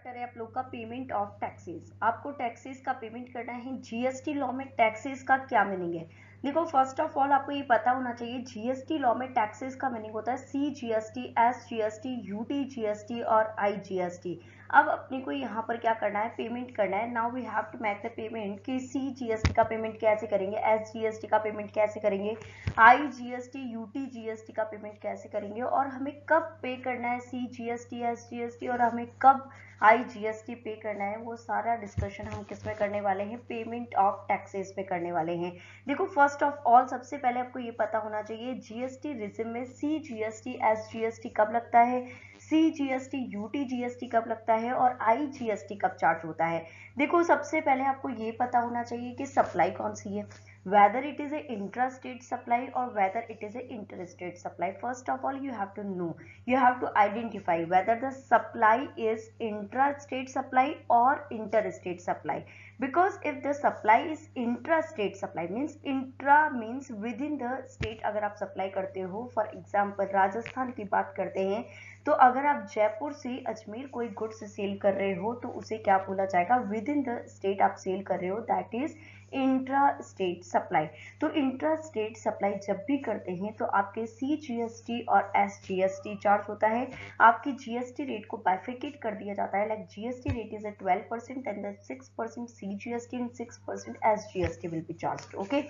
Chapter है आप लोग का पेमेंट ऑफ टैक्सेस। आपको टैक्सेस का पेमेंट करना है। जीएसटी लॉ में टैक्सेस का क्या मीनिंग है? देखो, फर्स्ट ऑफ ऑल आपको ये पता होना चाहिए जीएसटी लॉ में टैक्सेस का मीनिंग होता है C GST, S GST, UT GST और आई जीएसटी। अब अपने को यहाँ पर क्या करना है, पेमेंट करना है। Now we have to make the payment कि सी जीएसटी का पेमेंट कैसे करेंगे, एस जीएसटी का पेमेंट कैसे करेंगे, आई जीएसटी, यूटी जीएसटी का पेमेंट कैसे करेंगे और हमें कब पे करना है सी जीएसटी, एस जीएसटी और हमें कब आई जीएसटी पे करना है। वो सारा डिस्कशन हम किस में करने वाले हैं, पेमेंट ऑफ टैक्सेस पे करने वाले हैं। देखो, फर्स्ट ऑफ ऑल सबसे पहले आपको ये पता होना चाहिए जीएसटी रिजिम में सी जीएसटी, एस जीएसटी कब लगता है, सी जीएसटी, यूटी जीएसटी कब लगता है और आई जीएसटी कब चार्ज होता है। देखो, सबसे पहले आपको ये पता होना चाहिए कि सप्लाई कौन सी है, whether it is a intrastate supply or whether it is a interstate supply. First of all, you have to know, you have to identify whether the supply is intrastate supply or interstate supply. Because if the supply is intrastate supply means intra means within the state, अगर आप supply करते हो, for example Rajasthan की बात करते हैं, तो अगर आप जयपुर से अजमेर कोई गुड्स सेल कर रहे हो तो उसे क्या बोला जाएगा, विद इन द स्टेट आप सेल कर रहे हो, that is intra state supply. तो इंट्रा स्टेट सप्लाई जब भी करते हैं तो आपके सी जीएसटी और एस जीएसटी चार्ज होता है। आपकी जीएसटी रेट को बाइफिकेट कर दिया जाता है, like GST rate is 12% and 6% C GST and 6% S GST will be charged, okay.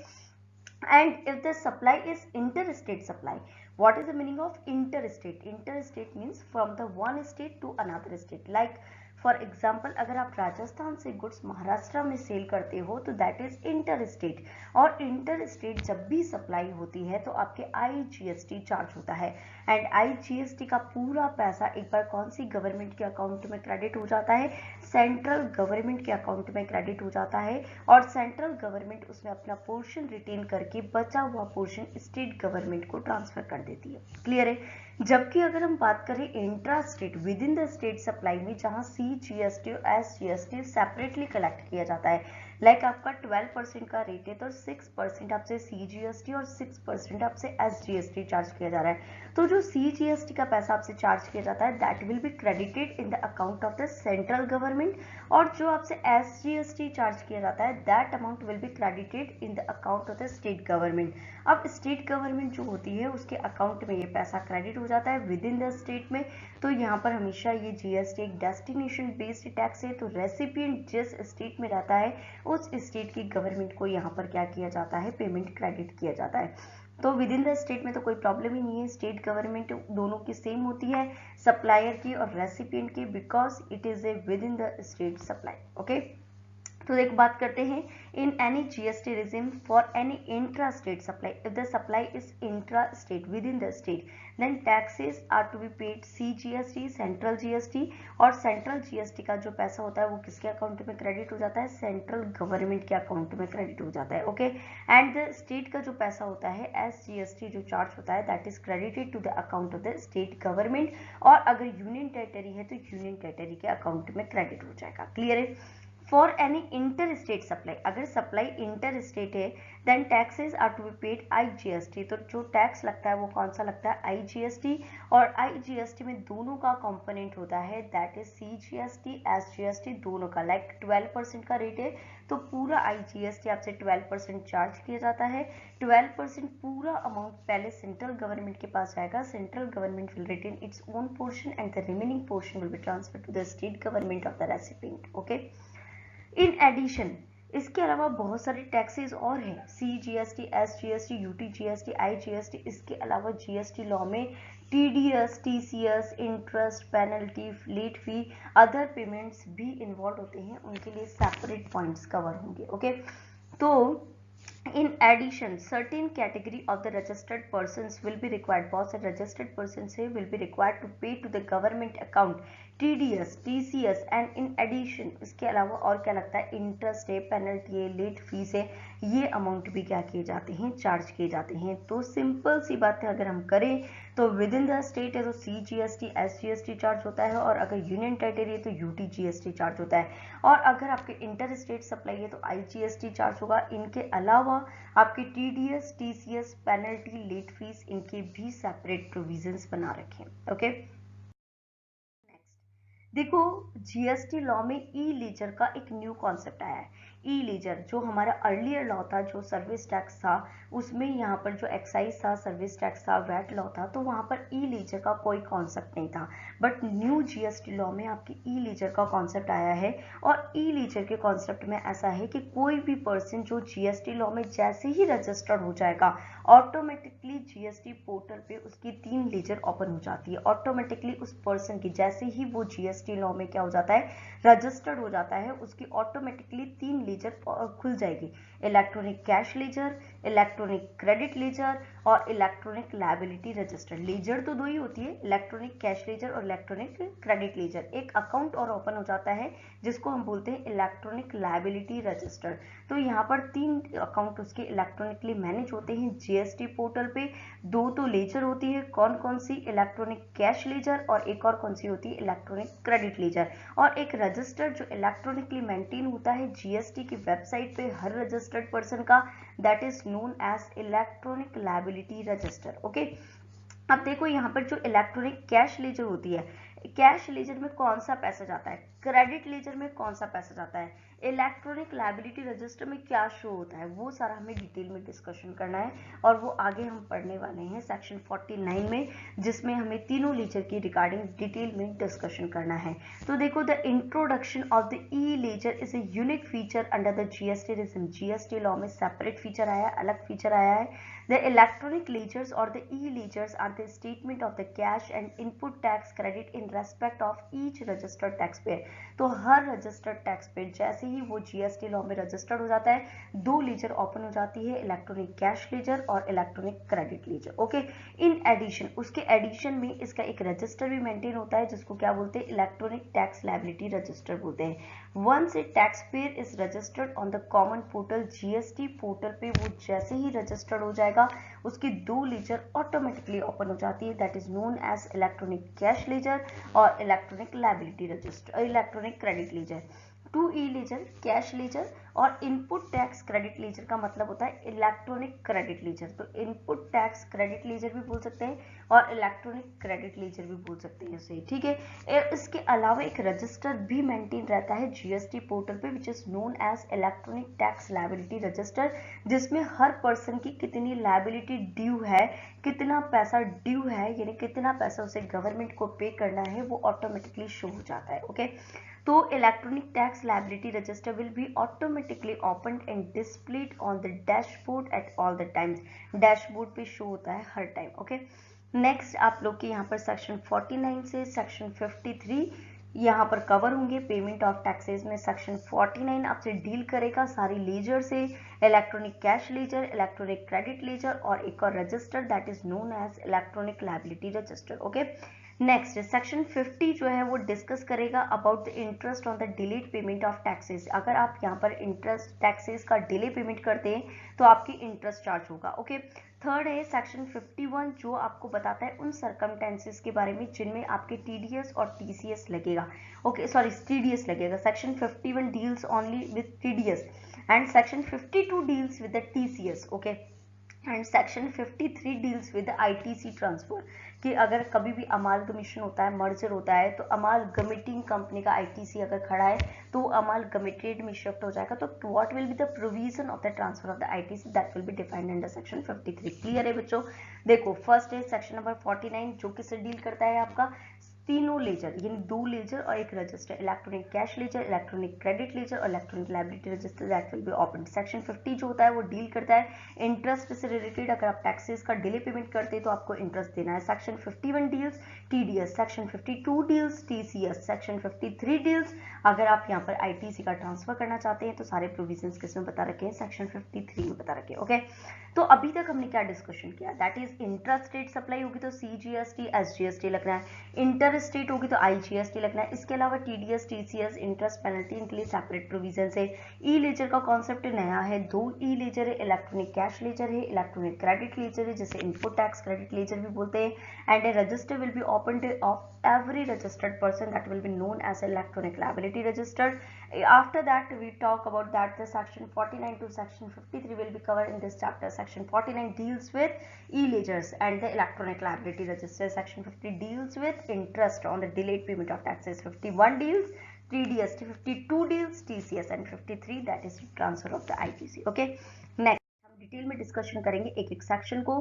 And if the supply is interstate supply, what is the meaning of interstate? Interstate means from the one state to another state. Like for example अगर आप राजस्थान से goods Maharashtra में cell करते हो तो that is inter state, और inter state जब भी सप्लाई होती है तो आपके आई जीएसटी चार्ज होता है। एंड आई जीएसटी का पूरा पैसा एक बार कौन सी गवर्नमेंट के अकाउंट में क्रेडिट हो जाता है, सेंट्रल गवर्नमेंट के अकाउंट में क्रेडिट हो जाता है, और सेंट्रल गवर्नमेंट उसमें अपना पोर्शन रिटेन करके बचा हुआ पोर्शन स्टेट गवर्नमेंट को ट्रांसफर कर देती है। क्लियर है? जबकि अगर हम बात करें intra state within the state supply में, जहां सी जीएसटी और एस जीएसटी सेपरेटली कलेक्ट किया जाता है, लाइक आपका 12% का रेट है तो 6% आपसे सी जीएसटी और 6% आपसे एस जीएसटी चार्ज किया जा रहा है। तो जो सी जीएसटी का पैसा आपसे चार्ज किया जाता है that will be credited in the account of the central government, और जो आपसे एस जीएसटी चार्ज किया जाता है that amount will be credited in the account of the state government. अब स्टेट गवर्नमेंट जो होती है उसके अकाउंट में ये पैसा क्रेडिट हो जाता है विद इन द स्टेट में। तो यहाँ पर हमेशा ये जीएसटी एक डेस्टिनेशन बेस्ड टैक्स है, तो रेसिपिएंट जिस स्टेट में रहता है उस स्टेट की गवर्नमेंट को यहाँ पर क्या किया जाता है, पेमेंट क्रेडिट किया जाता है। तो विद इन द स्टेट में तो कोई प्रॉब्लम ही नहीं है, स्टेट गवर्नमेंट दोनों की सेम होती है, सप्लायर की और रेसिपिएंट की, because it is a within the state supply, okay. तो एक बात करते हैं, in any GST regime for any intra state supply, if the supply is intra state within the state then taxes are to be paid C GST, central GST, और central GST का जो पैसा होता है वो किसके account में credit हो जाता है, सेंट्रल गवर्नमेंट के अकाउंट में क्रेडिट हो जाता है, ओके। एंड द स्टेट का जो पैसा होता है एस जीएसटी जो चार्ज होता है that is credited to the account of the state government, और अगर यूनियन टेरिटरी है तो यूनियन टेरिटरी के अकाउंट में क्रेडिट हो जाएगा। क्लियर है? For any inter state supply, अगर सप्लाई इंटर स्टेट है then taxes are to be paid I GST, तो जो टैक्स लगता है वो कौन सा लगता है, आई जीएसटी, और आई जीएसटी में दोनों का कंपोनेंट होता है that is C GST, S GST, दोनों का। लाइक 12% का रेट है तो पूरा आई जीएसटी आपसे 12% चार्ज किया जाता है। 12% पूरा अमाउंट पहले सेंट्रल गवर्नमेंट के पास जाएगा, central government will retain its own portion and the remaining portion will be transfer to the state government of the recipient, okay. In addition इसके अलावा बहुत सारे टैक्सेस और हैं, C GST, S GST, UT GST, I GST. इसके अलावा GST law में TDS, TCS, interest, penalty, late fee, other payments भी इन्वॉल्व होते हैं, उनके लिए सेपरेट पॉइंट्स कवर होंगे, ओके। तो in addition certain category of the registered persons will be required, बहुत से registered persons है will be required to pay to the government account TDS, TCS and in addition इसके अलावा और क्या लगता है, इंटरेस्ट है, पेनल्टी है, लेट फीस है, ये अमाउंट भी क्या किए जाते हैं, चार्ज किए जाते हैं। तो सिंपल सी बात है, अगर हम करें तो विद इन द स्टेट है तो C GST, S GST charge होता है, और अगर यूनियन टेरिटरी है तो यूटी जीएसटी चार्ज होता है, और अगर आपके इंटर स्टेट सप्लाई है तो आई जीएसटी चार्ज होगा। इनके अलावा आपके TDS, TCS, penalty, late fees, इनके भी सेपरेट प्रोविजंस बना रखे हैं, ओके। देखो जीएसटी लॉ में ई लीजर का एक न्यू कॉन्सेप्ट आया है। ई लीजर जो हमारा अर्लियर लॉ था, जो सर्विस टैक्स था, उसमें यहाँ पर जो एक्साइज था, सर्विस टैक्स था, वैट लॉ था, तो वहाँ पर ई लीजर का कोई कॉन्सेप्ट नहीं था। बट न्यू जीएसटी लॉ में आपकी ई लीजर का कॉन्सेप्ट आया है। और ई लीजर के कॉन्सेप्ट में ऐसा है कि कोई भी पर्सन जो जीएसटी लॉ में जैसे ही रजिस्टर्ड हो जाएगा, ऑटोमेटिकली जीएसटी पोर्टल पे उसकी 3 लीजर ओपन हो जाती है। ऑटोमेटिकली उस पर्सन की जैसे ही वो जीएसटी लॉ में क्या हो जाता है, रजिस्टर्ड हो जाता है, उसकी ऑटोमेटिकली 3 लीजर खुल जाएगी। Electronic cash ledger, electronic credit ledger और इलेक्ट्रॉनिक लायबिलिटी रजिस्टर। लीजर तो दो ही होती है, इलेक्ट्रॉनिक कैश लीजर और इलेक्ट्रॉनिक क्रेडिट लीजर। एक अकाउंट और ओपन हो जाता है जिसको हम बोलते हैं इलेक्ट्रॉनिक लायबिलिटी रजिस्टर। तो यहाँ पर 3 अकाउंट उसके इलेक्ट्रॉनिकली मैनेज होते हैं जीएसटी पोर्टल पे। 2 तो लीजर होती है, कौन कौन सी, इलेक्ट्रॉनिक कैश लीजर और एक और कौन सी होती है, इलेक्ट्रॉनिक क्रेडिट लीजर। और एक रजिस्टर जो इलेक्ट्रॉनिकली मेंटेन होता है जीएसटी की वेबसाइट पे हर रजिस्टर्ड पर्सन का, that is known as electronic liability register. Okay, अब देखो यहाँ पर जो इलेक्ट्रॉनिक कैश लेजर होती है, कैश लेजर में कौन सा पैसा जाता है, क्रेडिट लेजर में कौन सा पैसा जाता है, इलेक्ट्रॉनिक लायबिलिटी रजिस्टर में क्या शो होता है, वो सारा हमें डिटेल में डिस्कशन करना है। और वो आगे हम पढ़ने वाले हैं सेक्शन 49 में, जिसमें हमें तीनों लेजर की रिगार्डिंग डिटेल में डिस्कशन करना है। तो देखो, the introduction of the e ledger is a unique feature under the GST regime. GST law में सेपरेट फीचर आया है, अलग फीचर आया है। The electronic ledgers or the e-ledgers are the statement of the cash and input tax credit in respect of each registered taxpayer। तो हर registered taxpayer जैसे ही वो GST law में रजिस्टर्ड हो जाता है, 2 लीजर ओपन हो जाती है, इलेक्ट्रॉनिक कैश लीजर और electronic credit ledger. Okay, in addition, उसके एडिशन में इसका एक रजिस्टर भी मेंटेन होता है जिसको क्या बोलते हैं, इलेक्ट्रॉनिक टैक्स लायबिलिटी रजिस्टर बोलते हैं। Once a taxpayer is registered on the common portal, GST portal पे वो जैसे ही रजिस्टर्ड हो जाएगा, उसकी 2 लीजर ऑटोमेटिकली ओपन हो जाती है, that is known as electronic cash ledger और electronic liability register, electronic credit ledger. 2 E ledger, cash ledger और इनपुट टैक्स क्रेडिट लीजर का मतलब होता है इलेक्ट्रॉनिक क्रेडिट लीजर। तो इनपुट टैक्स क्रेडिट लीजर भी बोल सकते हैं और इलेक्ट्रॉनिक क्रेडिट लीजर भी बोल सकते हैं इसे, ठीक है। इसके अलावा एक रजिस्टर भी मेंटेन रहता है जीएसटी पोर्टल पे, which is known as electronic tax liability register, जिसमें हर पर्सन की कितनी लायबिलिटी ड्यू है, कितना पैसा ड्यू है, यानी कितना पैसा उसे गवर्नमेंट को पे करना है, वो ऑटोमेटिकली शो हो जाता है। ओके, तो electronic tax liability register will be automatically opened and displayed on the dashboard at all the times. Dashboard पे शो होता है हर टाइम। ओके, नेक्स्ट आप लोग के यहाँ पर सेक्शन 49 से सेक्शन 53 यहाँ पर कवर होंगे। पेमेंट ऑफ टैक्सेस में सेक्शन 49 आपसे डील करेगा सारी लीजर से, electronic cash ledger, electronic credit ledger और एक और register that is known as electronic liability register. Okay, next section 50 जो है वो डिस्कस करेगा about the interest on the delayed payment of taxes. अगर आप यहाँ पर इंटरेस्ट टैक्सेस का डिले पेमेंट करते हैं तो आपकी इंटरेस्ट चार्ज होगा। ओके, थर्ड है सेक्शन 51 जो आपको बताता है उन सर्कमटेंसेस के बारे में जिनमें आपके टीडीएस और टीसीएस लगेगा। ओके, सॉरी, टीडीएस लगेगा। Section 51 deals only with TDS and section 52 deals with the TCS. Okay, and section 53 deals with ITC transfer, कि अगर कभी भी अमालगमेशन होता है, मर्जर होता है, तो अमालगमेटिंग कंपनी का आईटीसी अगर खड़ा है तो अमालगमेटेड में शिफ्ट हो जाएगा। तो what will be the provision of the transfer of the ITC, that will be defined under section 53। Clear है बच्चों? देखो, फर्स्ट है सेक्शन नंबर 49 जो किससे डील करता है, आपका तीनों लेजर, यानी 2 लेजर और एक register, electronic cash ledger, electronic credit ledger और electronic liability register, that will be open. Section 50 जो होता है वो डील करता है इंटरेस्ट से रिलेटेड। अगर आप टैक्सेस का डिले पेमेंट करते हैं तो आपको इंटरेस्ट देना है। Section 51 deals TDS, section 52 deals TCS, section 53 deals अगर आप यहाँ पर आईटीसी का ट्रांसफर करना चाहते हैं तो सारे प्रोविजंस किसमें बता रखे हैं, सेक्शन 53 में बता रखे हैं। ओके, तो अभी तक हमने क्या डिस्कशन किया, that is intra state supply होगी तो सीजीएसटी एसजीएसटी लगना है, इंटर स्टेट होगी तो आईजीएसटी लगना है। इसके अलावा टीडीएस टीसीएस इंटरेस्ट पेनल्टी इनके लिए सेपरेट प्रोविजन है। ई लेजर का कॉन्सेप्ट नया है, 2 ई लेजर है, इलेक्ट्रॉनिक कैश लेजर है, इलेक्ट्रॉनिक क्रेडिट लेजर है जिसे इनपुट टैक्स क्रेडिट लेजर भी बोलते हैं, and A register will be open of every registered person, that will be known as electronic liability register. After that we talk about that the section 49 to section 53 will be covered in this chapter. Section 49 deals with e-ledgers and the electronic liability register. Section 50 deals with interest on the delayed payment of taxes. 51 deals 3DST, 52 deals TCS and 53 that is transfer of the ITC. Okay, next हम detail में discussion करेंगे एक एक section को.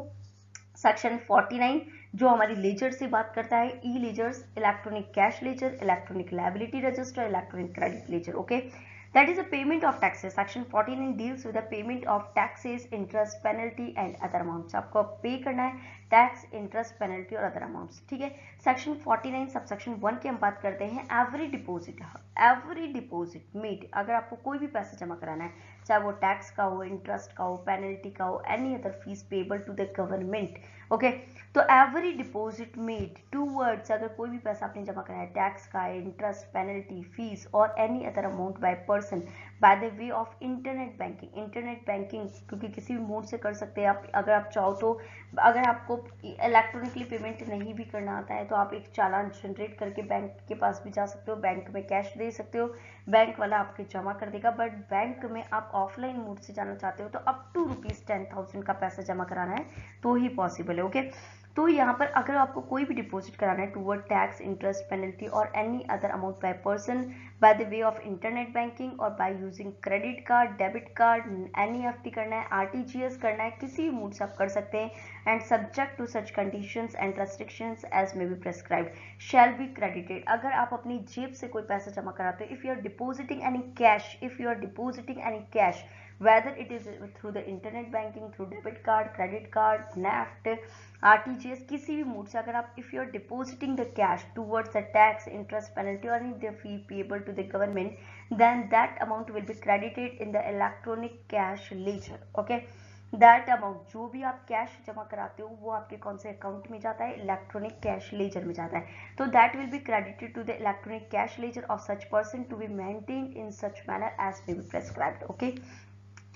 Section 49 जो हमारी laser से बात करता है, E ledgers, electronic cash ledger, electronic liability register, electronic credit ledger. Okay, that is a payment of taxes. Section 49 deals with the payment of taxes, interest, penalty and other amounts. आपको पे करना है tax, interest, penalty और other amounts. ठीक है. Section 49 subsection 1 की हम बात करते हैं. एवरी डिपॉजिट मेड, अगर आपको कोई भी पैसा जमा कराना है, चाहे वो टैक्स का हो, इंटरेस्ट का हो, पेनल्टी का हो, any other fees payable to the government. Okay, तो एवरी डिपॉजिट मेड टूवर्ड्स, अगर कोई भी पैसा आपने जमा कराया है टैक्स का, इंटरेस्ट, पेनल्टी, फीस और any other amount by person by the way of internet banking. Internet banking क्योंकि किसी भी मोड से कर सकते हैं आप, अगर आप चाहो तो. अगर आपको इलेक्ट्रॉनिकली पेमेंट नहीं भी करना आता है तो आप एक चालान जनरेट करके बैंक के पास भी जा सकते हो, बैंक में कैश दे सकते हो, बैंक वाला आपके जमा कर देगा. बट बैंक में आप ऑफलाइन मोड से जाना चाहते हो तो अप टू ₹10,000 का पैसा जमा कराना है तो ही पॉसिबल है. ओके, तो यहाँ पर अगर आपको कोई भी डिपॉजिट कराना है टूवर्ड टैक्स, इंटरेस्ट, पेनल्टी और any other amount by person by the way of internet banking और by using credit card, debit card, NEFT करना है, आरटीजीएस करना है, किसी भी मोड से आप कर सकते हैं. And subject to such conditions and restrictions as may be prescribed shall be credited. अगर आप अपनी जेब से कोई पैसा जमा कराते हो, if you are depositing any cash, whether it is through the internet banking, through debit card, credit card, NEFT, RTGS, किसी भी मोड से अगर आप if you are depositing the cash towards the tax, interest, penalty or any the fee payable to the government, then that amount will be credited in the electronic cash ledger. Okay, that amount जो भी आप cash जमा कराते हो वो आपके कौन से अकाउंट में जाता है, इलेक्ट्रॉनिक कैश लेजर में जाता है. तो that will be credited to the electronic cash ledger of such person to be maintained in such manner as may be prescribed. Okay,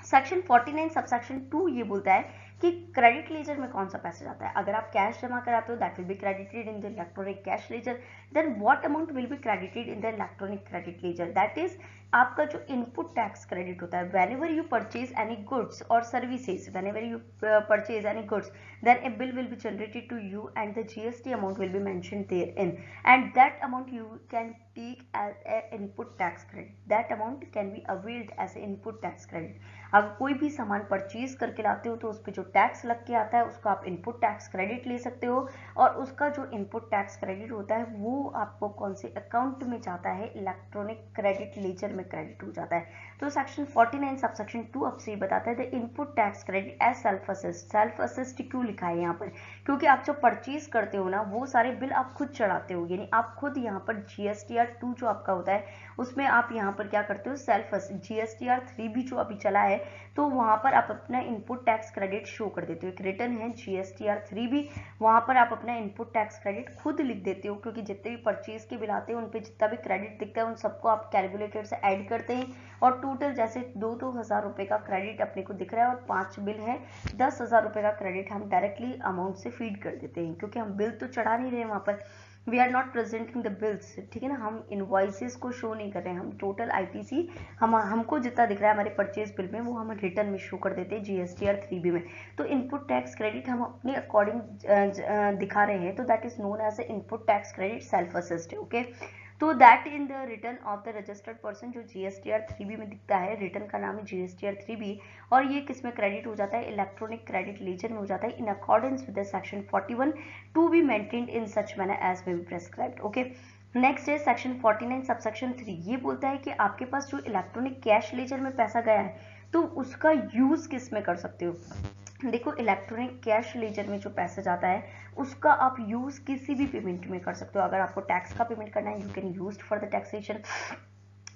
section 49 subsection 2 ये बोलता है कि क्रेडिट लेजर में कौन सा पैसा जाता है. अगर आप कैश जमा कराते हो that will be credited in the electronic cash ledger. Then what amount will be credited in the electronic credit ledger, that is आपका जो इनपुट टैक्स क्रेडिट होता है. Whenever you purchase any goods और services, whenever you purchase any goods, then a bill will be generated to you and the GST amount will be mentioned therein, and that amount you can take as a input tax credit. That amount can be availed as a input tax credit. अगर कोई भी सामान purchase करके लाते हो तो उस पर जो टैक्स लग के आता है उसको आप इनपुट टैक्स क्रेडिट ले सकते हो, और उसका जो इनपुट टैक्स क्रेडिट होता है वो आपको कौन से अकाउंट में जाता है, इलेक्ट्रॉनिक क्रेडिट लेजर में क्रेडिट हो जाता है. तो सेक्शन 49 सबसेक्शन 2 अब से बताता है the input tax credit as self assist. Self assist क्यों लिखा है यहाँ पर, क्योंकि आप जो परचेज करते हो ना वो सारे बिल आप खुद चढ़ाते हो, यानी आप खुद यहाँ पर GSTR 2 जो आपका होता है उसमें आप यहाँ पर क्या करते हो, सेल्फ असिस्ट. GSTR 3 भी जो अभी चला है तो वहाँ पर आप अपना इनपुट टैक्स क्रेडिट शो कर देते हो. एक रिटर्न है GSTR 3 भी, वहाँ पर आप अपना इनपुट टैक्स क्रेडिट खुद लिख देते हो, क्योंकि जितने भी परचेज के बिल आते हैं उन पर जितना भी क्रेडिट दिखता है उन सबको आप कैलकुलेटर से ऐड करते हैं और टोटल जैसे 2-2 हज़ार रुपये का क्रेडिट अपने को दिख रहा है और 5 बिल है 10,000 रुपये का क्रेडिट हम डायरेक्टली अमाउंट से फीड कर देते हैं, क्योंकि हम बिल तो चढ़ा नहीं रहे वहाँ पर, we are not presenting the bills. ठीक है ना, हम इनवॉइसेस को शो नहीं कर रहे हैं, हम टोटल ITC हमको जितना दिख रहा है हमारे परचेज बिल में वो हम रिटर्न में शो कर देते हैं GSTR 3B में. तो इनपुट टैक्स क्रेडिट हम अपने अकॉर्डिंग दिखा रहे हैं, तो that is known as a input tax credit self assist. Okay, तो that in the return of the registered person जो GSTR 3B में दिखता है, रिटर्न का नाम है GSTR 3B, और ये किस में क्रेडिट हो जाता है, इलेक्ट्रॉनिक क्रेडिट लेजर में हो जाता है in accordance with the section 41 to be maintained in such manner as may be prescribed. Okay, next है सेक्शन 49 सबसेक्शन 3. ये बोलता है कि आपके पास जो इलेक्ट्रॉनिक कैश लेजर में पैसा गया है तो उसका यूज किस में कर सकते हो. देखो, इलेक्ट्रॉनिक कैश लेजर में जो पैसा जाता है उसका आप यूज किसी भी पेमेंट में कर सकते हो. अगर आपको टैक्स का पेमेंट करना है you can use for the taxation.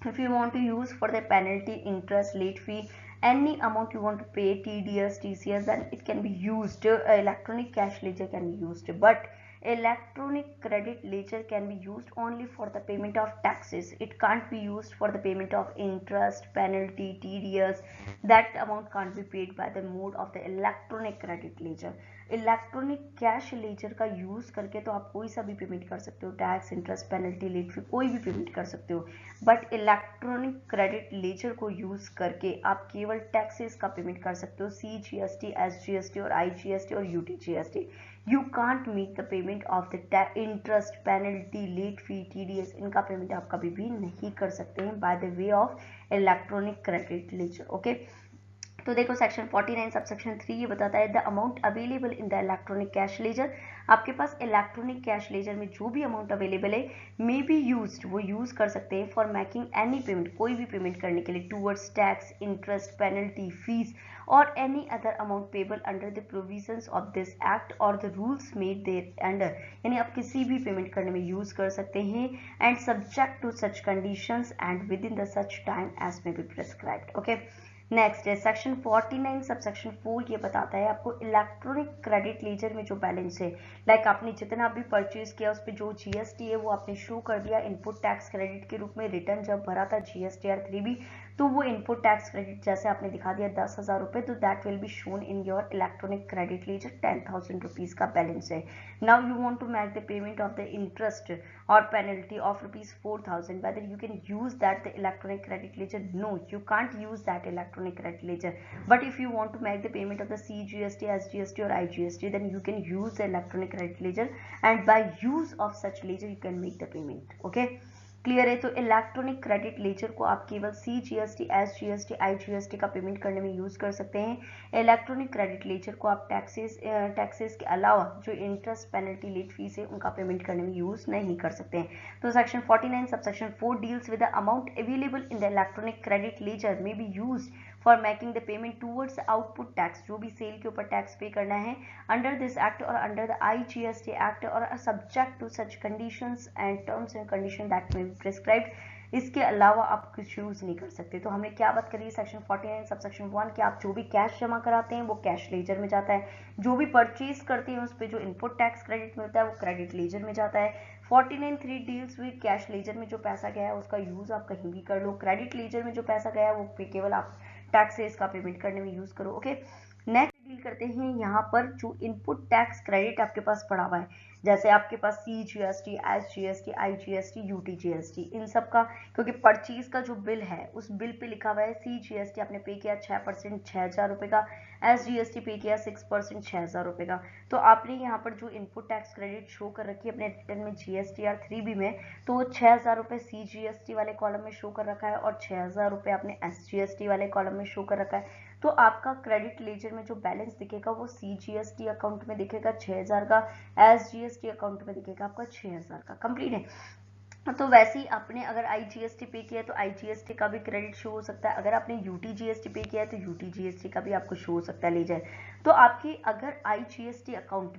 If you want to use for the penalty, interest, late fee, any amount you want to pay, TDS, TCS, then it can be used, electronic cash ledger can be used. But Electronic credit ledger can be used only for the payment of taxes. It can't be used for the payment of interest, penalty, TDS. That amount can't be paid by the mode of the electronic credit ledger. Electronic cash laser का use करके तो आप कोई सा भी payment कर सकते हो, tax, interest, penalty, late fee, कोई भी पेमेंट कर सकते हो। बट इलेक्ट्रॉनिक क्रेडिट लेजर को यूज करके आप केवल टैक्सेस का पेमेंट कर सकते हो, CGST, SGST और IGST और UTGST। You can't make the payment of the interest, penalty, late fee, TDS। इनका पेमेंट आप कभी भी नहीं कर सकते हैं by the way of electronic credit ledger. Okay, तो देखो सेक्शन 49 सबसेक्शन 3 ये बताता है the amount available in the electronic cash ledger. आपके पास इलेक्ट्रॉनिक कैश लेजर में जो भी अमाउंट अवेलेबल है मे बी यूज्ड, वो यूज कर सकते हैं फॉर मेकिंग एनी पेमेंट, कोई भी पेमेंट करने के लिए, towards tax, interest, penalty, fees और any other amount payable under the provisions of this act और the rules made there under. यानी आप किसी भी पेमेंट करने में यूज कर सकते हैं and subject to such conditions and within the such time as may be prescribed. Okay, next है सेक्शन 49 सबसेक्शन 4 ये बताता है आपको इलेक्ट्रॉनिक क्रेडिट लेजर में जो बैलेंस है, लाइक आपने जितना भी परचेज किया उस पर जो GST है वो आपने शो कर दिया इनपुट टैक्स क्रेडिट के रूप में, रिटर्न जब भरा था GSTR 3B तो वो इनपुट टैक्स क्रेडिट जैसे आपने दिखा दिया 10,000 रुपये, तो that will be shown in your electronic credit ledger 10,000 rupees का बैलेंस है। Now you want to make the payment of the interest और penalty of ₹4,000, whether you can use that the electronic credit ledger? No, you can't use that electronic credit ledger. But if you want to make the payment of the CGST, SGST or IGST, then you can use the electronic credit ledger, and by use of such ledger you can make the payment. Okay, clear है? तो electronic credit ledger को आप केवल CGST, SGST, IGST का payment करने में use कर सकते हैं। इलेक्ट्रॉनिक क्रेडिट लेजर को आप टैक्सेस के अलावा जो इंटरेस्ट, पेनल्टी, लेट फीस है उनका पेमेंट करने में यूज नहीं कर सकते हैं। तो section 49 subsection 4 deals with the amount available in the electronic credit ledger may be used for making the payment towards output tax, जो भी सेल के ऊपर टैक्स पे करना है अंडर दिस एक्ट और अंडर द IGST एक्ट और subject to such conditions and terms and condition that may be prescribed. इसके अलावा आप कुछ यूज नहीं कर सकते। तो हमने क्या बात करी सेक्शन 49 सबसेक्शन 1 कि आप जो भी कैश जमा कराते हैं वो कैश लेजर में जाता है, जो भी परचेज करते हैं उस पर जो इनपुट टैक्स क्रेडिट मिलता है वो क्रेडिट लेजर में जाता है। 49(3) डील्स विद कैश लेजर में जो पैसा गया है उसका यूज आप कहीं भी कर लो, क्रेडिट लेजर में जो पैसा गया है वो केवल आप टैक्सेस का पेमेंट करने में यूज करो। ओके, नेक्स्ट डील करते हैं यहाँ पर जो इनपुट टैक्स क्रेडिट आपके पास पड़ा हुआ है, जैसे आपके पास CGST, SGST, IGST, UTGST, इन सब का, क्योंकि परचेज का जो बिल है उस बिल पे लिखा हुआ है CGST आपने पे किया 6% 6,000 रुपये का, SGST पे किया 6% 6,000 रुपये का। तो आपने यहाँ पर जो इनपुट टैक्स क्रेडिट शो कर रखी है अपने रिटर्न में GSTR 3B में, तो वो 6,000 रुपये CGST वाले कॉलम में शो कर रखा है और 6,000 रुपये आपने SGST वाले कॉलम में शो कर रखा है। तो आपका क्रेडिट लेजर में जो बैलेंस दिखेगा वो CGST अकाउंट में दिखेगा 6,000 का, SGST अकाउंट में दिखेगा आपका 6,000 का। कंप्लीट है? तो वैसे ही आपने अगर IGST पे किया तो IGST का भी क्रेडिट शो हो सकता है, अगर आपने UTGST पे किया है तो UTGST का भी आपको शो हो सकता है लेजर। तो आपकी अगर IGST अकाउंट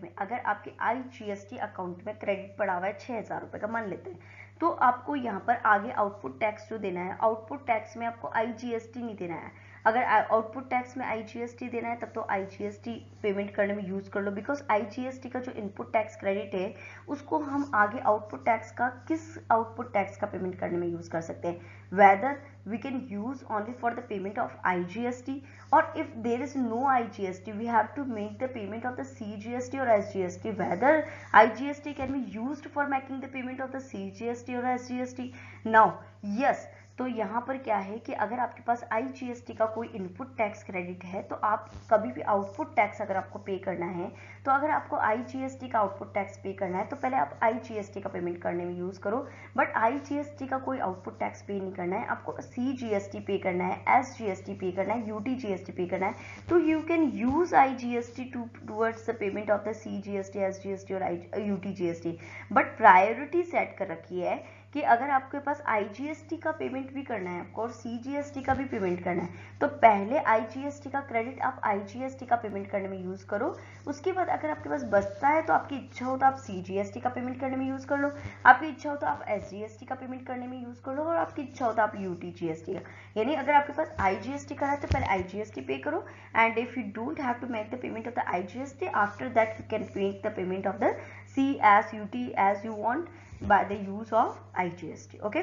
में क्रेडिट पड़ा हुआ है 6,000 रुपये का मान लेते हैं, तो आपको यहाँ पर आगे आउटपुट टैक्स जो देना है, आउटपुट टैक्स में आपको IGST नहीं देना है। अगर आउटपुट टैक्स में IGST देना है तब तो IGST पेमेंट करने में यूज कर लो, बिकॉज IGST का जो इनपुट टैक्स क्रेडिट है उसको हम आगे आउटपुट टैक्स का किस आउटपुट टैक्स का पेमेंट करने में यूज कर सकते हैं, weather we can use only for the payment of IGST, or if there is no IGST we have to make the payment of the CGST or SGST, whether IGST can be used for making the payment of the CGST or SGST. Now yes, तो यहाँ पर क्या है कि अगर आपके पास IGST का कोई इनपुट टैक्स क्रेडिट है तो आप कभी भी आउटपुट टैक्स अगर आपको पे करना है, तो अगर आपको IGST का आउटपुट टैक्स पे करना है तो पहले आप IGST का पेमेंट करने में यूज करो, बट IGST का कोई आउटपुट टैक्स पे नहीं करना है, आपको CGST पे करना है, SGST पे करना है, UTGST पे करना है। तो you can use IGST towards the payment of the CGST, SGST और UTGST, बट प्रायोरिटी सेट कर रखी है कि अगर आपके पास IGST का पेमेंट भी करना है आपको और CGST का भी पेमेंट करना है तो पहले IGST का क्रेडिट आप IGST का पेमेंट करने में यूज करो, उसके बाद अगर आपके पास बचता है तो आपकी इच्छा हो तो आप CGST का पेमेंट करने में यूज कर लो, आपकी इच्छा हो तो आप SGST का पेमेंट करने में यूज कर लो, और आपकी इच्छा हो तो आप UTGST का। यानी अगर आपके पास IGST का है तो पहले IGST पे करो, and if you don't have to make the payment of the IGST after that you can make the payment of the CSUT as you want by the use of IGST. Okay,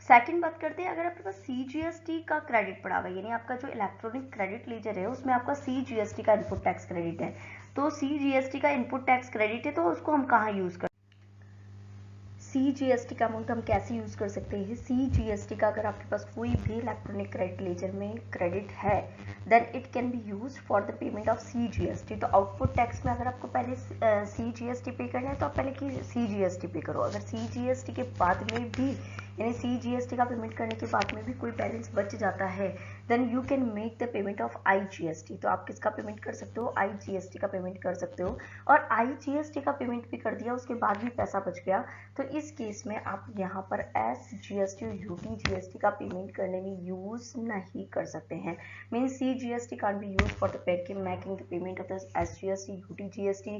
second बात करते हैं, अगर आपके पास CGST का credit पड़ा हुआ है, यानी आपका जो इलेक्ट्रॉनिक क्रेडिट लेजर है उसमें आपका CGST का इनपुट टैक्स क्रेडिट है, तो CGST का इनपुट टैक्स क्रेडिट है तो उसको हम कहाँ यूज कर, CGST का अमाउंट हम कैसे यूज कर सकते हैं? CGST का अगर आपके पास कोई भी इलेक्ट्रॉनिक क्रेडिट लेजर में क्रेडिट है then it can be use for the payment of CGST. तो आउटपुट टैक्स में अगर आपको पहले CGST पे करना है तो आप पहले की CGST पे करो. अगर CGST के बाद में भी, यानी CGST का पेमेंट करने के बाद में भी कोई बैलेंस बच जाता है then you can make the payment of IGST. तो आप किसका पेमेंट कर सकते हो? IGST का पेमेंट कर सकते हो. और IGST का पेमेंट भी कर दिया, उसके बाद भी पैसा बच गया, तो इस केस में आप यहाँ पर SGST और UTGST का पेमेंट करने में यूज नहीं कर सकते हैं. Mean CGST can't be used for the making the payment of the SGST, UTGST.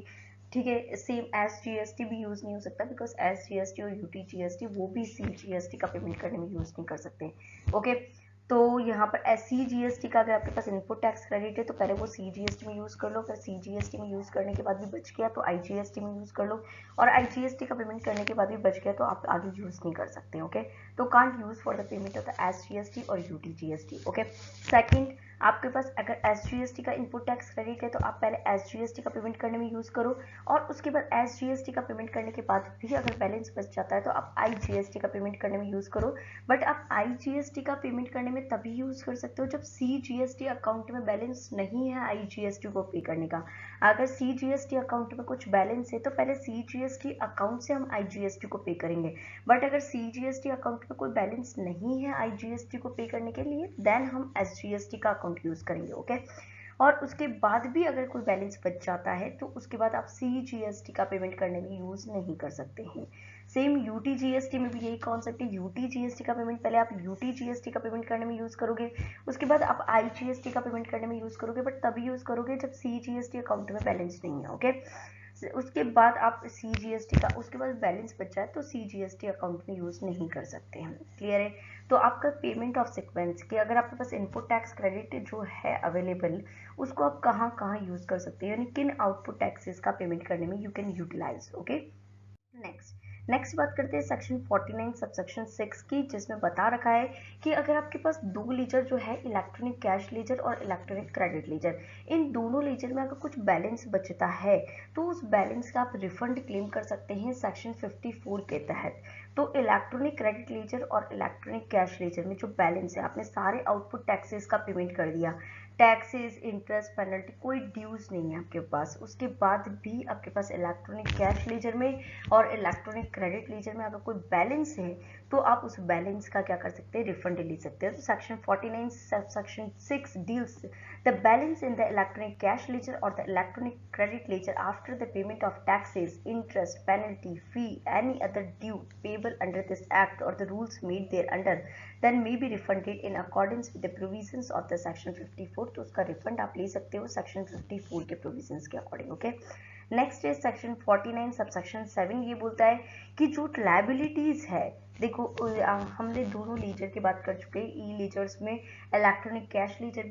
ठीक है, सेम SGST भी यूज नहीं हो सकता बिकॉज SGST और UTGST वो भी CGST का पेमेंट करने में यूज नहीं कर सकते. ओके, तो यहाँ पर CGST का अगर आपके पास इनपुट टैक्स क्रेडिट है तो पहले वो CGST में यूज कर लो, फिर CGST में यूज करने के बाद भी बच गया तो IGST में यूज कर लो, और IGST का पेमेंट करने के बाद भी बच गया तो आप आगे यूज नहीं कर सकते. ओके, तो can't use for the payment of the SGST और UTGST. ओके, सेकंड, आपके पास अगर SGST का इनपुट टैक्स क्रेडिट है तो आप पहले SGST का पेमेंट करने में यूज करो, और उसके बाद SGST का पेमेंट करने के बाद भी अगर बैलेंस बच जाता है तो आप IGST का पेमेंट करने में यूज करो. बट आप IGST का पेमेंट करने में तभी यूज कर सकते हो जब CGST अकाउंट में बैलेंस नहीं है IGST को पे करने का. अगर CGST अकाउंट में कुछ बैलेंस है तो पहले CGST अकाउंट से हम IGST को पे करेंगे. बट अगर CGST अकाउंट में कोई बैलेंस नहीं है IGST को पे करने के लिए देन हम SGST का अकाउंट यूज करेंगे. ओके, और उसके बाद भी अगर कोई बैलेंस बच जाता है तो उसके बाद आप CGST का पेमेंट करने में यूज नहीं कर सकते हैं. सेम UTGST में भी यही कॉन्सेप्ट है. UTGST का पेमेंट पहले आप UTGST का पेमेंट करने में यूज करोगे, उसके बाद आप IGST का पेमेंट करने में यूज करोगे, बट तभी यूज करोगे जब CGST अकाउंट में बैलेंस नहीं है. ओके, उसके बाद आप CGST का, उसके बाद बैलेंस बच जाए तो CGST अकाउंट में यूज नहीं कर सकते हैं. क्लियर है? तो आपका पेमेंट ऑफ सीक्वेंस कि अगर आपके पास इनपुट टैक्स क्रेडिट जो है अवेलेबल उसको आप कहाँ कहाँ यूज कर सकते हैं, यानी किन आउटपुट टैक्सेस का पेमेंट करने में you can utilise. Okay, next बात करते हैं सेक्शन 49 सबसेक्शन 6 की, जिसमें बता रखा है कि अगर आपके पास दो लेजर जो है इलेक्ट्रॉनिक कैश लेजर और इलेक्ट्रॉनिक क्रेडिट लेजर, इन दोनों लेजर में अगर कुछ बैलेंस बचता है तो उस बैलेंस का आप रिफंड क्लेम कर सकते हैं सेक्शन 54 के तहत. तो इलेक्ट्रॉनिक क्रेडिट लेजर और इलेक्ट्रॉनिक कैश लेजर में जो बैलेंस है, आपने सारे आउटपुट टैक्सेस का पेमेंट कर दिया, टैक्सेस, इंटरेस्ट, पेनल्टी, कोई ड्यूज नहीं है आपके पास, उसके बाद भी आपके पास इलेक्ट्रॉनिक कैश लेजर में और इलेक्ट्रॉनिक क्रेडिट लेजर में अगर कोई बैलेंस है तो आप उस बैलेंस का क्या कर सकते हैं? रिफंड ले सकते हैं. तो section 49 section 6 deals the balance in the electronic cash ledger और the electronic credit ledger after the payment of taxes, interest, penalty, fee, any other due payable under this act और the rules made there under then may be refunded in accordance with the provisions of the section 54. तो उसका refund आप ले सकते हो section 54 के provisions के according. Okay, next है सेक्शन 49 सबसेक्शन 7. ये बोलता है कि जो लायबिलिटीज है, देखो हमने दोनों लेजर की बात कर चुके हैं. ई लेजर्स में इलेक्ट्रॉनिक कैश लेजर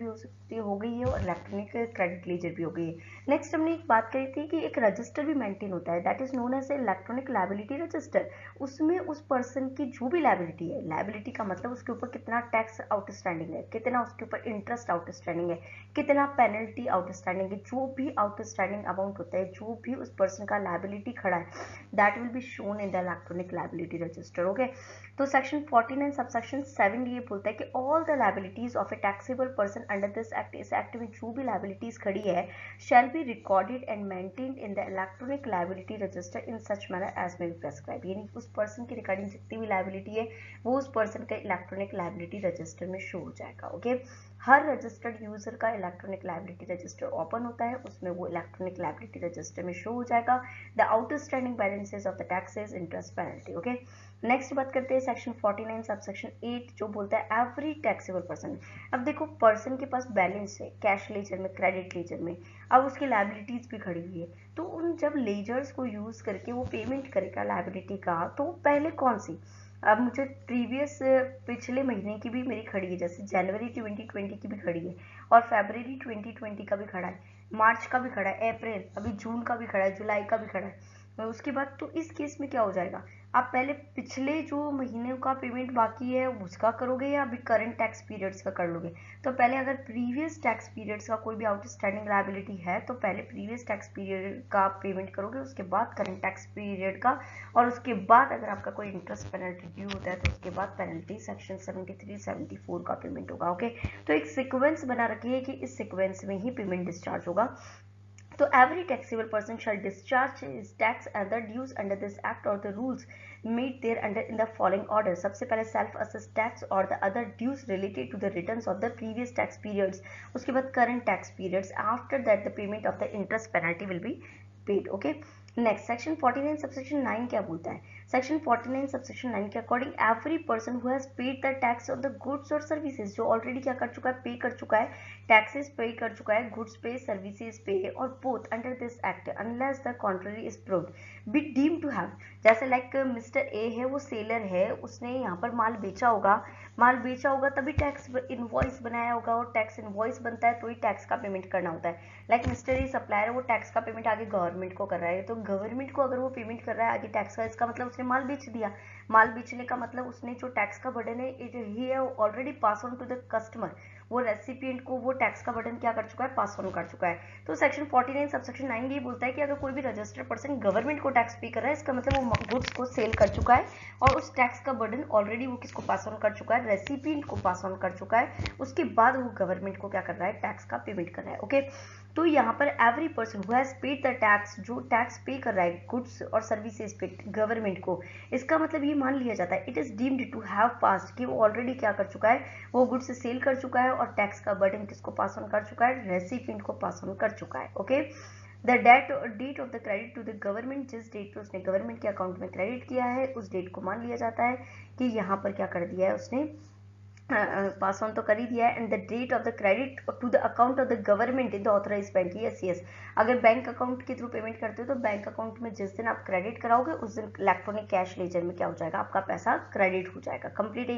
भी हो गई है और इलेक्ट्रॉनिक क्रेडिट लेजर भी हो गई है. नेक्स्ट हमने एक बात करी थी कि एक रजिस्टर भी मेंटेन होता है, that is known as electronic liability register. उसमें उस पर्सन की जो भी लायबिलिटी है, लायबिलिटी का मतलब उसके ऊपर कितना टैक्स आउटस्टैंडिंग है, कितना उसके ऊपर इंटरेस्ट आउटस्टैंडिंग है, कितना पेनल्टी आउटस्टैंडिंग है, जो भी आउटस्टैंडिंग अमाउंट होता है, जो भी उस पर्सन का लायबिलिटी खड़ा है, that will be shown in the electronic liability register. Okay, तो सेक्शन 49 सबसेक्शन 7 ये बोलता है कि all the liabilities of a taxable person under this act, इस एक्ट में जो भी लायबिलिटीज खड़ी है, shall be recorded and maintained in the electronic liability register in such manner as may be prescribe. यानी उस पर्सन की रिकॉर्डिंग जितनी भी लायबिलिटी है वो उस पर्सन के इलेक्ट्रॉनिक लायबिलिटी रजिस्टर में शो हो जाएगा. ओके, हर रजिस्टर्ड यूजर का इलेक्ट्रॉनिक लायबिलिटी रजिस्टर ओपन होता है, उसमें वो इलेक्ट्रॉनिक लायबिलिटी रजिस्टर में शो हो जाएगा the outstanding balances of the taxes, interest, penalty. Okay, next बात करते हैं सेक्शन 49 सबसेक्शन 8 जो बोलता है एवरी टैक्सेबल पर्सन. अब देखो पर्सन के पास बैलेंस है कैश लेजर में, क्रेडिट लेजर में, अब उसकी लायबिलिटीज भी खड़ी हुई है, तो उन जब लेजर्स को यूज करके वो पेमेंट करेगा लायबिलिटी का, तो पहले कौन सी, अब मुझे प्रीवियस पिछले महीने की भी मेरी खड़ी है, जैसे जनवरी 2020 की भी खड़ी है और फरवरी 2020 का भी खड़ा है, मार्च का भी खड़ा है, अप्रैल, अभी जून का भी खड़ा है, जुलाई का भी खड़ा है. उसके बाद तो इस केस में क्या हो जाएगा, आप पहले पिछले जो महीने का पेमेंट बाकी है उसका करोगे या अभी करंट टैक्स पीरियड्स का कर लोगे। तो पहले अगर प्रीवियस टैक्स पीरियड्स का कोई भी आउटस्टैंडिंग लायबिलिटी है तो पहले प्रीवियस टैक्स पीरियड का पेमेंट करोगे, उसके बाद करंट टैक्स पीरियड का, और उसके बाद अगर आपका कोई इंटरेस्ट पेनल्टी ड्यू होता है तो उसके बाद पेनल्टी सेक्शन 73-74 का पेमेंट होगा। ओके, तो एक सीक्वेंस बना रखिए कि इस सीक्वेंस में ही पेमेंट डिस्चार्ज होगा। So every taxable person shall discharge his tax and the dues under this act or the rules made there under in the following order. सबसे पहले self assessed tax or the other dues related to the returns of the previous tax periods. उसके बाद current tax periods. After that the payment of the interest penalty will be paid. Okay. Next section 49 subsection 9 क्या बोलता है, section 49 subsection 9 के according every person who has paid the tax on the goods और services, जो already क्या कर चुका है, पे कर चुका है, टैक्सेस पे कर चुका है, गुड्स पे सर्विसेज पे, और both under this act unless the contrary is proved be deem to have. जैसे लाइक मिस्टर ए है, वो सेलर है, उसने यहाँ पर माल बेचा होगा तभी टैक्स इनवॉइस बनाया होगा, और टैक्स इनवॉइस बनता है तो ही टैक्स का पेमेंट करना होता है। लाइक मिस्टर ए सप्लायर है, वो टैक्स का पेमेंट आगे गवर्नमेंट को कर रहा है, तो गवर्नमेंट को अगर वो पेमेंट कर रहा है आगे टैक्स का, इसका मतलब उसने माल बेच दिया। माल बेचने का मतलब उसने जो टैक्स का बर्डन है इट ही है already pass on to the customer, वो रेसिपिएंट को वो टैक्स का बर्डन क्या कर चुका है, पास ऑन कर चुका है। तो सेक्शन 49 सबसेक्शन 9 ये बोलता है कि अगर कोई भी रजिस्टर्ड पर्सन गवर्नमेंट को टैक्स पे कर रहा है, इसका मतलब वो गुड्स को सेल कर चुका है और उस टैक्स का बर्डन ऑलरेडी वो किसको पास ऑन कर चुका है, रेसिपिएंट को पास ऑन कर चुका है। उसके बाद वो गवर्नमेंट को क्या कर रहा है, टैक्स का पेमेंट कर रहा है। ओके, तो यहाँ पर every person who has paid the tax, जो टैक्स पे कर रहा है गुड्स और सर्विसेज पे गवर्नमेंट को, इसका मतलब ये मान लिया जाता है it is deemed to have passed, कि वो ऑलरेडी क्या कर चुका है, वो गुड्स सेल कर चुका है और टैक्स का बर्डन किसको पास ऑन कर चुका है, रेसिपिएंट को पास ऑन कर चुका है। Okay, the date of the credit to the government, जिस डेट पे उसने गवर्नमेंट के अकाउंट में क्रेडिट किया है उस डेट को मान लिया जाता है कि यहाँ पर क्या कर दिया है उसने, पास ऑन तो कर ही दिया है। And the date of the credit to the account of the government in the authorise bank, yes, अगर बैंक अकाउंट के थ्रू पेमेंट करते हो तो बैंक अकाउंट में जिस दिन आप क्रेडिट कराओगे उस दिन इलेक्ट्रॉनिक कैश लेजर में क्या हो जाएगा, आपका पैसा क्रेडिट हो जाएगा। कंप्लीट है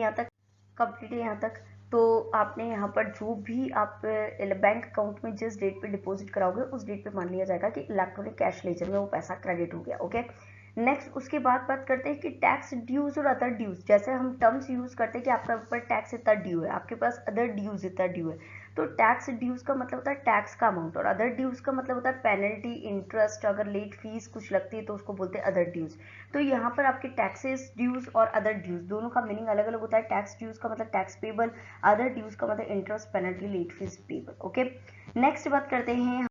यहाँ तक। तो आपने यहाँ पर जो भी आप बैंक अकाउंट में जिस डेट पे डिपॉजिट कराओगे उस डेट पे मान लिया जाएगा कि इलेक्ट्रॉनिक कैश लेजर में वो पैसा क्रेडिट हो गया। ओके, नेक्स्ट उसके बाद बात करते हैं कि टैक्स ड्यूज और अदर ड्यूज। जैसे हम टर्म्स यूज करते हैं कि आपका ऊपर टैक्स इतना ड्यू है, आपके पास अदर ड्यूज इतना ड्यू है, तो टैक्स ड्यूज का मतलब होता है टैक्स का अमाउंट, और अदर ड्यूज का मतलब होता है पेनल्टी, इंटरेस्ट, अगर लेट फीस कुछ लगती है तो उसको बोलते हैं अदर ड्यूज। तो यहाँ पर आपके टैक्सेस ड्यूज और अदर ड्यूज दोनों का मीनिंग अलग अलग होता है। टैक्स ड्यूज का मतलब टैक्स पेबल, अदर ड्यूज का मतलब interest, penalty, late fees payable. Okay, next बात करते हैं